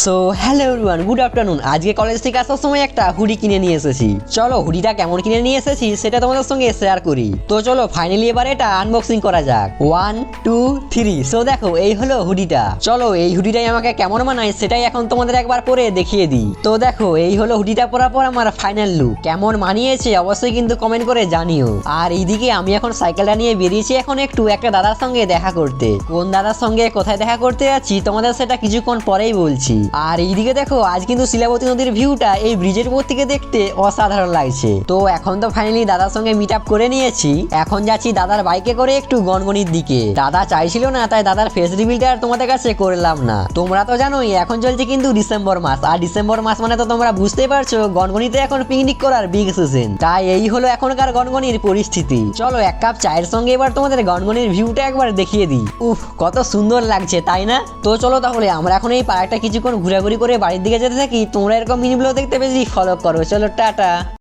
So hello everyone, good afternoon. আজকে college থেকে আসার সময় একটা হুডি কিনে নিয়ে এসেছি। চলো হুডিটা কেমন কিনে নিয়ে এসেছি সেটা তোমাদের সঙ্গে শেয়ার করি। তো চলো ফাইনালি এবার এটা আনবক্সিং করা যাক। 1 2 3। সো দেখো এই হলো হুডিটা। চলো এই হুডিটাই আমাকে কেমন মানায় সেটাই এখন তোমাদের একবার পরে দেখিয়ে দিই। তো দেখো এই হলো হুডিটা পরার পর আমার ফাইনাল লুক। কেমন মানিয়েছে অবশ্যই কিন্তু কমেন্ট করে জানিও। আর এইদিকে আমি এখন সাইকেলটা নিয়ে বেরিয়েছি এখন একটু একটা দাদার সঙ্গে দেখা করতে। কোন দাদার সঙ্গে কোথায় দেখা করতে যাচ্ছি তোমাদের সেটা কিছুক্ষণ পরেই বলছি। আর এইদিকে দেখো আজ কিন্তু শিলাবতী নদীর ভিউটা এই ব্রিজের উপর থেকে দেখতে অসাধারণ লাগছে। তো এখন তো ফাইনালি দাদার সঙ্গে মিট আপ করে নিয়েছি। এখন যাচ্ছি দাদার বাইকে করে একটু গনগনির দিকে। দাদা চাইছিল না তাই দাদার ফেস রিভিলটা আর তোমাদের কাছে করলাম না। তোমরা তো জানোই এখন চলছে কিন্তু ডিসেম্বর মাস, আর ডিসেম্বর মাস মানে তো তোমরা বুঝতেই পারছো গনগনিতে এখন পিকনিক করার বিগ সিজন। তাই এই হলো এখনকার গনগনির পরিস্থিতি। চলো এক কাপ চায়ের সঙ্গে এবার তোমাদের গনগনির ভিউটা একবার দেখিয়ে দিই। উফ কত সুন্দর লাগছে তাই না? তো চলো তাহলে আমরা এখন এই পার্কটা কিছুক্ষণ ঘোরাঘুরি করে বাড়ির দিকে যেতে থাকি। তোমরা এরকম মিনি ব্লগ দেখতে বেশি ফলো করো। চলো টাটা।